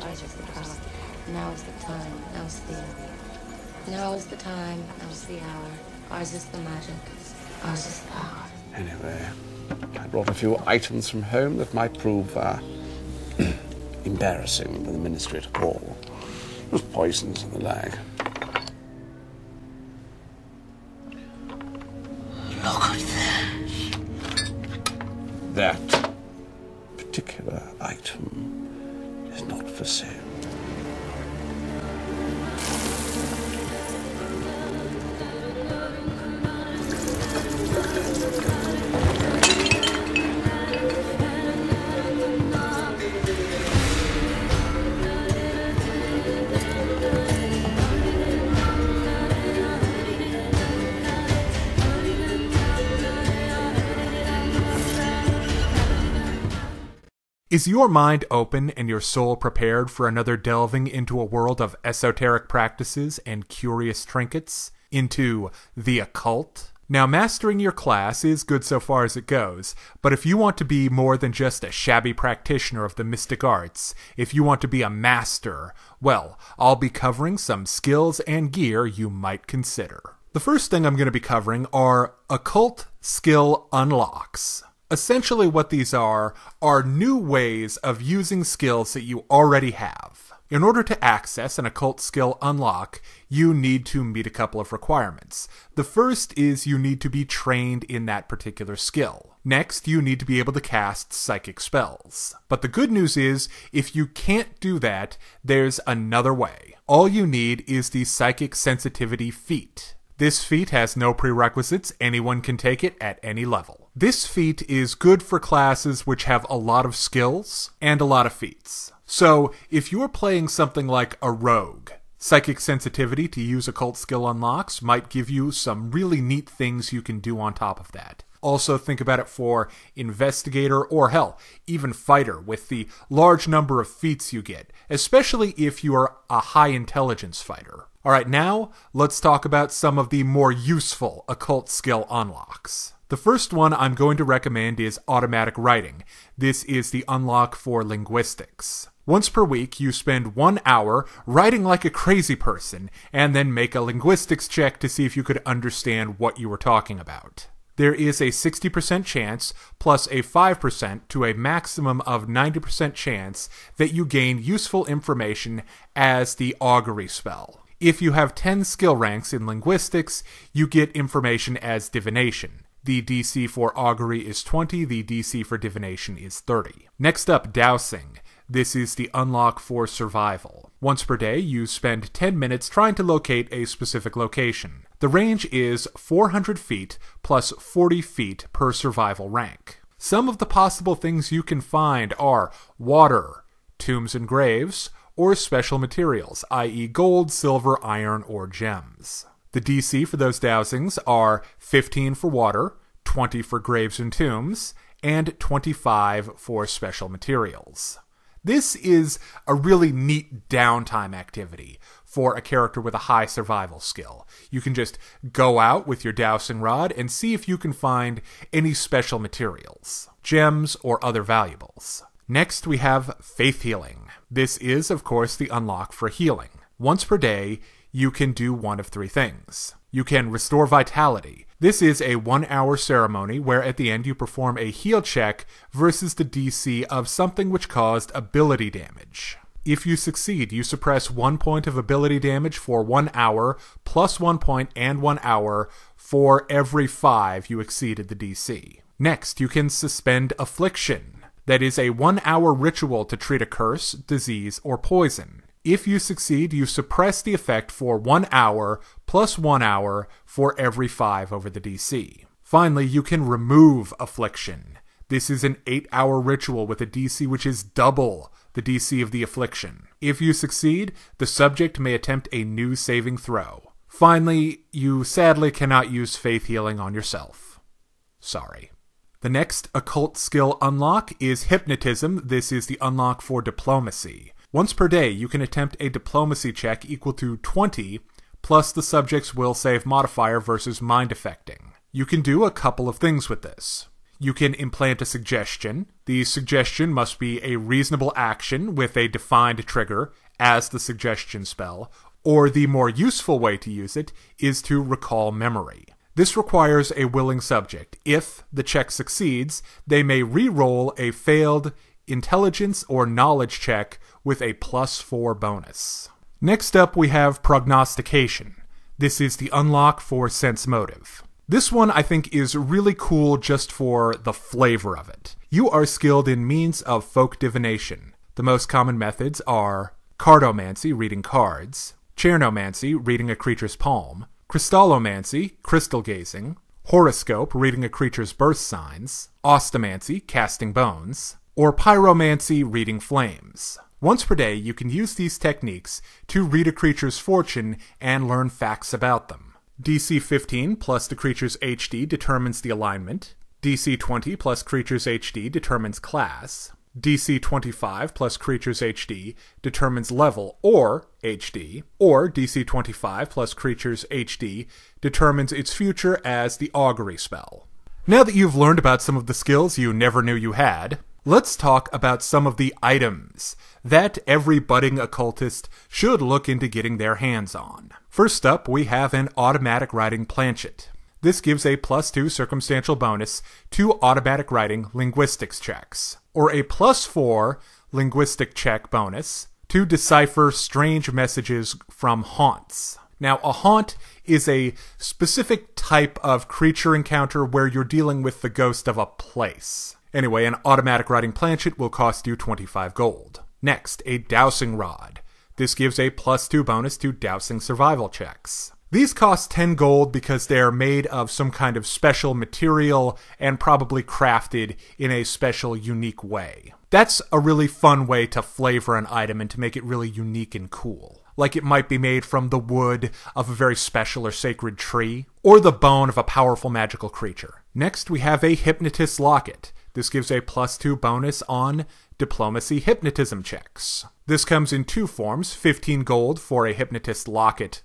ours is the power. Now is the time. Now is the hour. Now is the time. Now is the hour. Ours is the magic. Ours is the power. Anyway, I brought a few items from home that might prove embarrassing for the ministry at all. Just poisons and the like. Look at this. That particular item is not for sale. Is your mind open and your soul prepared for another delving into a world of esoteric practices and curious trinkets? Into the occult? Now, mastering your class is good so far as it goes, but if you want to be more than just a shabby practitioner of the mystic arts, if you want to be a master, well, I'll be covering some skills and gear you might consider. The first thing I'm going to be covering are Occult Skill Unlocks. Essentially what these are new ways of using skills that you already have. In order to access an occult skill unlock, you need to meet a couple of requirements. The first is you need to be trained in that particular skill. Next, you need to be able to cast psychic spells. But the good news is, if you can't do that, there's another way. All you need is the Psychic Sensitivity feat. This feat has no prerequisites, anyone can take it at any level. This feat is good for classes which have a lot of skills and a lot of feats. So, if you're playing something like a rogue, Psychic Sensitivity to use Occult Skill Unlocks might give you some really neat things you can do on top of that. Also think about it for Investigator or hell, even Fighter with the large number of feats you get, especially if you are a high intelligence fighter. Alright, now let's talk about some of the more useful Occult Skill Unlocks. The first one I'm going to recommend is Automatic Writing. This is the unlock for linguistics. Once per week, you spend 1 hour writing like a crazy person, and then make a linguistics check to see if you could understand what you were talking about. There is a 60% chance, plus a 5% to a maximum of 90% chance that you gain useful information as the augury spell. If you have 10 skill ranks in linguistics, you get information as divination. The DC for augury is 20, the DC for divination is 30. Next up, dowsing. This is the unlock for survival. Once per day, you spend 10 minutes trying to locate a specific location. The range is 400 feet plus 40 feet per survival rank. Some of the possible things you can find are water, tombs and graves, or special materials, i.e. gold, silver, iron, or gems. The DC for those dowsings are 15 for water, 20 for graves and tombs, and 25 for special materials. This is a really neat downtime activity for a character with a high survival skill. You can just go out with your Dowsing Rod and see if you can find any special materials, gems, or other valuables. Next, we have Faith Healing. This is, of course, the unlock for healing. Once per day, you can do one of three things. You can restore vitality. This is a 1-hour ceremony where at the end you perform a heal check versus the DC of something which caused ability damage. If you succeed, you suppress 1 point of ability damage for 1 hour, plus 1 point and 1 hour for every 5 you exceeded the DC. Next, you can suspend affliction. That is a 1-hour ritual to treat a curse, disease, or poison. If you succeed, you suppress the effect for 1 hour, plus 1 hour for every 5 over the DC. Finally, you can remove affliction. This is an 8-hour ritual with a DC which is double the DC of the affliction. If you succeed, the subject may attempt a new saving throw. Finally, you sadly cannot use faith healing on yourself. Sorry. The next occult skill unlock is Hypnotism. This is the unlock for diplomacy. Once per day, you can attempt a diplomacy check equal to 20, plus the subject's will save modifier versus mind affecting. You can do a couple of things with this. you can implant a suggestion. The suggestion must be a reasonable action with a defined trigger as the suggestion spell, or the more useful way to use it is to recall memory. This requires a willing subject. If the check succeeds, they may re-roll a failed intelligence or knowledge check with a +4 bonus. Next up, we have Prognostication. This is the unlock for Sense Motive. This one I think is really cool just for the flavor of it. You are skilled in means of folk divination. The most common methods are Cardomancy, reading cards, Chernomancy, reading a creature's palm, Crystallomancy, crystal gazing, Horoscope, reading a creature's birth signs, Ostomancy, casting bones, or Pyromancy, reading flames. Once per day, you can use these techniques to read a creature's fortune and learn facts about them. DC 15 plus the creature's HD determines the alignment. DC 20 plus creature's HD determines class. DC 25 plus creature's HD determines level or HD, or DC 25 plus creature's HD determines its future as the augury spell. Now that you've learned about some of the skills you never knew you had, let's talk about some of the items that every budding occultist should look into getting their hands on. First up, we have an automatic writing planchet. This gives a +2 circumstantial bonus to automatic writing linguistics checks, or a +4 linguistic check bonus to decipher strange messages from haunts. Now, a haunt is a specific type of creature encounter where you're dealing with the ghost of a place. Anyway, an automatic writing planchet will cost you 25 gold. Next, a Dowsing Rod. This gives a +2 bonus to dowsing survival checks. These cost 10 gold because they're made of some kind of special material and probably crafted in a special, unique way. That's a really fun way to flavor an item and to make it really unique and cool. Like it might be made from the wood of a very special or sacred tree, or the bone of a powerful magical creature. Next, we have a Hypnotist Locket. This gives a +2 bonus on Diplomacy Hypnotism checks. This comes in two forms, 15 gold for a Hypnotist Locket,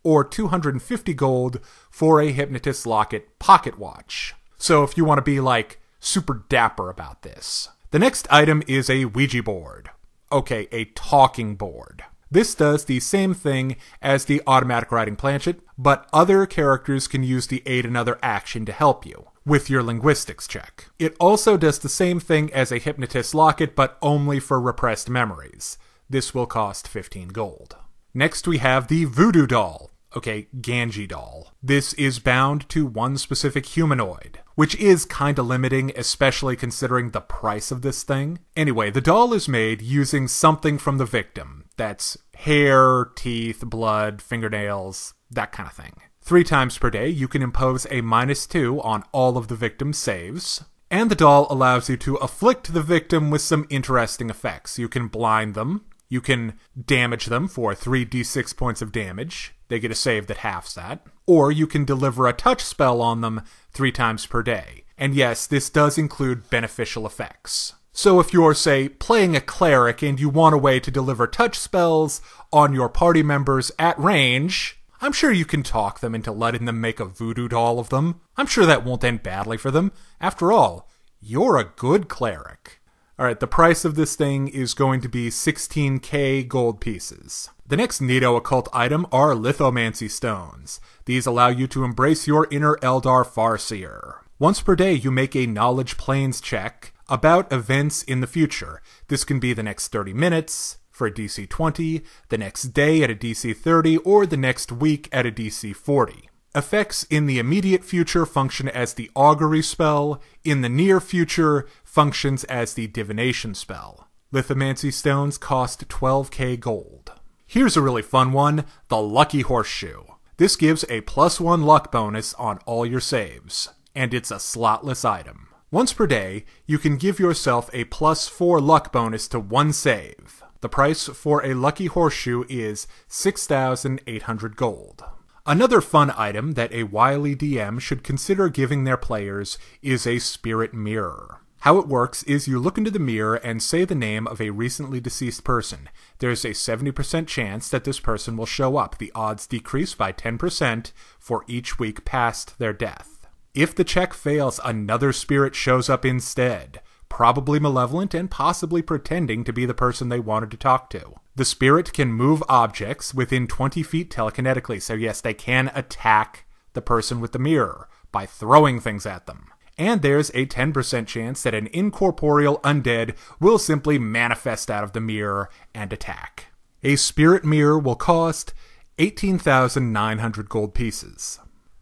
or 250 gold for a Hypnotist Locket pocket watch. So if you want to be like super dapper about this. The next item is a Ouija board. Okay, a talking board. This does the same thing as the automatic writing planchet, but other characters can use the aid another action to help you with your linguistics check. It also does the same thing as a Hypnotist Locket, but only for repressed memories. This will cost 15 gold. Next we have the Voodoo Doll. Okay, Gangi Doll. This is bound to one specific humanoid, which is kinda limiting, especially considering the price of this thing. Anyway, the doll is made using something from the victim. That's hair, teeth, blood, fingernails, that kind of thing. 3 times per day, you can impose a -2 on all of the victim's saves. And the doll allows you to afflict the victim with some interesting effects. You can blind them. You can damage them for 3d6 points of damage. They get a save that halves that. Or you can deliver a touch spell on them 3 times per day. And yes, this does include beneficial effects. So if you're, say, playing a cleric and you want a way to deliver touch spells on your party members at range, I'm sure you can talk them into letting them make a voodoo doll of them. I'm sure that won't end badly for them. After all, you're a good cleric. Alright, the price of this thing is going to be 16k gold pieces. The next neato occult item are Lithomancy Stones. These allow you to embrace your inner Eldar Farseer. Once per day, you make a Knowledge Planes check about events in the future. This can be the next 30 minutes for a DC 20, the next day at a DC 30, or the next week at a DC 40. Effects in the immediate future function as the augury spell. In the near future, functions as the divination spell. Lithomancy Stones cost 12k gold. Here's a really fun one, the Lucky Horseshoe. This gives a +1 luck bonus on all your saves, and it's a slotless item. Once per day, you can give yourself a +4 luck bonus to one save. The price for a Lucky Horseshoe is 6,800 gold. Another fun item that a wily DM should consider giving their players is a Spirit Mirror. How it works is you look into the mirror and say the name of a recently deceased person. There's a 70% chance that this person will show up. The odds decrease by 10% for each week past their death. If the check fails, another spirit shows up instead, probably malevolent and possibly pretending to be the person they wanted to talk to. The spirit can move objects within 20 feet telekinetically, so yes, they can attack the person with the mirror by throwing things at them. And there's a 10% chance that an incorporeal undead will simply manifest out of the mirror and attack. A spirit mirror will cost 18,900 gold pieces.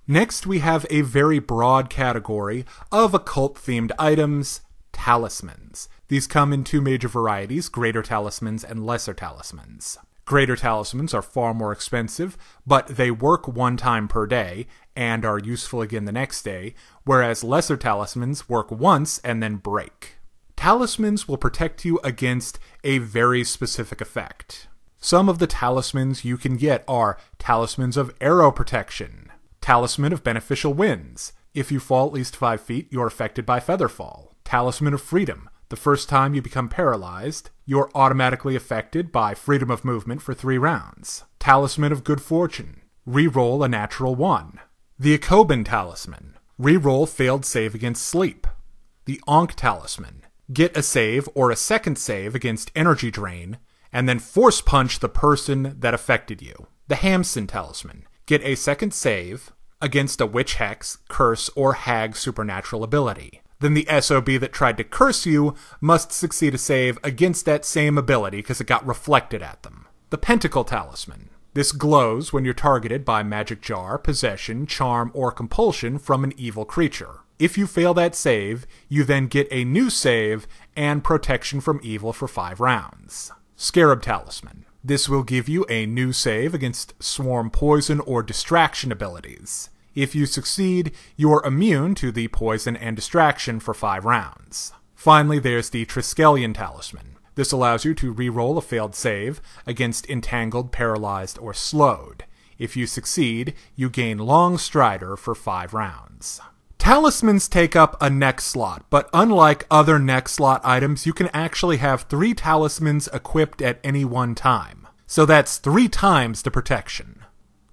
Next, we have a very broad category of occult-themed items, talismans. These come in two major varieties, greater talismans and lesser talismans. Greater talismans are far more expensive, but they work one time per day and are useful again the next day, whereas lesser talismans work once and then break. Talismans will protect you against a very specific effect. Some of the talismans you can get are Talismans of Arrow Protection, Talisman of Beneficial Winds. If you fall at least 5 feet, you're affected by Featherfall. Talisman of Freedom. The first time you become paralyzed, you're automatically affected by freedom of movement for 3 rounds. Talisman of Good Fortune. Reroll a natural 1. The Akobin Talisman. Reroll failed save against sleep. The Ankh Talisman. Get a save or a second save against energy drain, and then force punch the person that affected you. The Hamson Talisman. Get a second save against a witch hex, curse, or hag supernatural ability. Then the SOB that tried to curse you must succeed a save against that same ability because it got reflected at them. The Pentacle Talisman. This glows when you're targeted by magic jar, possession, charm, or compulsion from an evil creature. If you fail that save, you then get a new save and protection from evil for 5 rounds. Scarab Talisman. This will give you a new save against swarm poison or distraction abilities. If you succeed, you're immune to the poison and distraction for 5 rounds. Finally, there's the Triskelion Talisman. This allows you to reroll a failed save against entangled, paralyzed, or slowed. If you succeed, you gain Long Strider for 5 rounds. Talismans take up a neck slot, but unlike other neck slot items, you can actually have 3 talismans equipped at any one time. So that's 3 times the protection.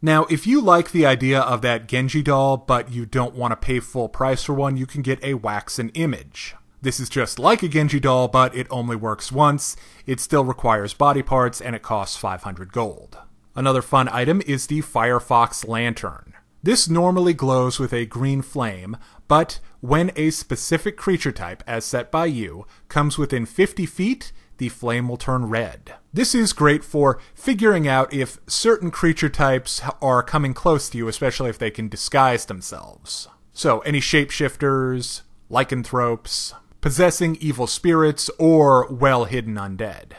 Now, if you like the idea of that Gangi Doll, but you don't want to pay full price for one, you can get a Waxen Image. This is just like a Gangi Doll, but it only works once, it still requires body parts, and it costs 500 gold. Another fun item is the Firefox Lantern. This normally glows with a green flame, but when a specific creature type, as set by you, comes within 50 feet, the flame will turn red. This is great for figuring out if certain creature types are coming close to you, especially if they can disguise themselves. So, any shapeshifters, lycanthropes, possessing evil spirits, or well-hidden undead.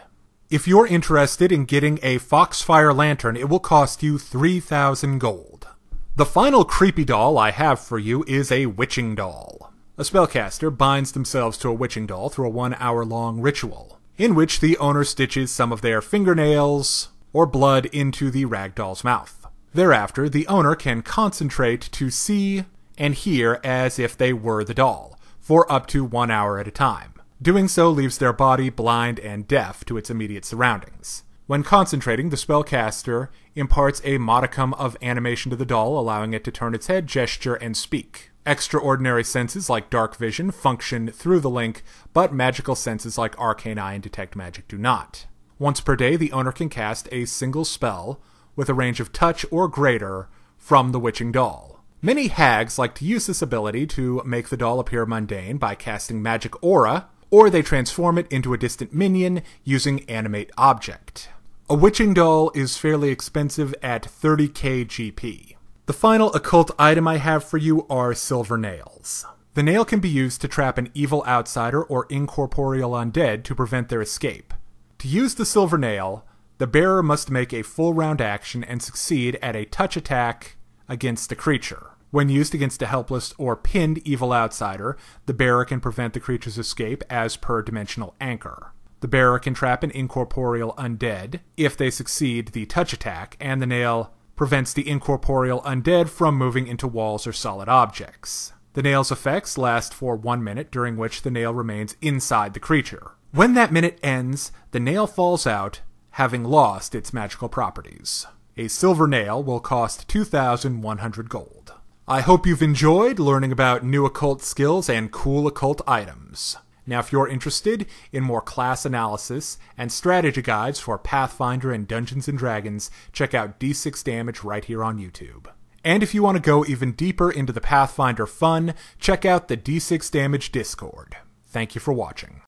If you're interested in getting a Foxfire Lantern, it will cost you 3,000 gold. The final creepy doll I have for you is a Witching Doll. A spellcaster binds themselves to a Witching Doll through a 1-hour-long ritual, in which the owner stitches some of their fingernails or blood into the ragdoll's mouth. Thereafter, the owner can concentrate to see and hear as if they were the doll, for up to 1 hour at a time. Doing so leaves their body blind and deaf to its immediate surroundings. When concentrating, the spellcaster imparts a modicum of animation to the doll, allowing it to turn its head, gesture, and speak. Extraordinary senses like dark vision function through the link, but magical senses like arcane eye and detect magic do not. Once per day, the owner can cast a single spell with a range of touch or greater from the Witching Doll. Many hags like to use this ability to make the doll appear mundane by casting magic aura, or they transform it into a distant minion using animate object. A Witching Doll is fairly expensive at 30k GP. The final occult item I have for you are silver nails. The nail can be used to trap an evil outsider or incorporeal undead to prevent their escape. To use the silver nail, the bearer must make a full round action and succeed at a touch attack against the creature. When used against a helpless or pinned evil outsider, the bearer can prevent the creature's escape as per dimensional anchor. The bearer can trap an incorporeal undead if they succeed the touch attack, and the nail prevents the incorporeal undead from moving into walls or solid objects. The nail's effects last for 1 minute, during which the nail remains inside the creature. When that minute ends, the nail falls out, having lost its magical properties. A silver nail will cost 2,100 gold. I hope you've enjoyed learning about new occult skills and cool occult items. Now, if you're interested in more class analysis and strategy guides for Pathfinder and Dungeons & Dragons, check out D6 Damage right here on YouTube. And if you want to go even deeper into the Pathfinder fun, check out the D6 Damage Discord. Thank you for watching.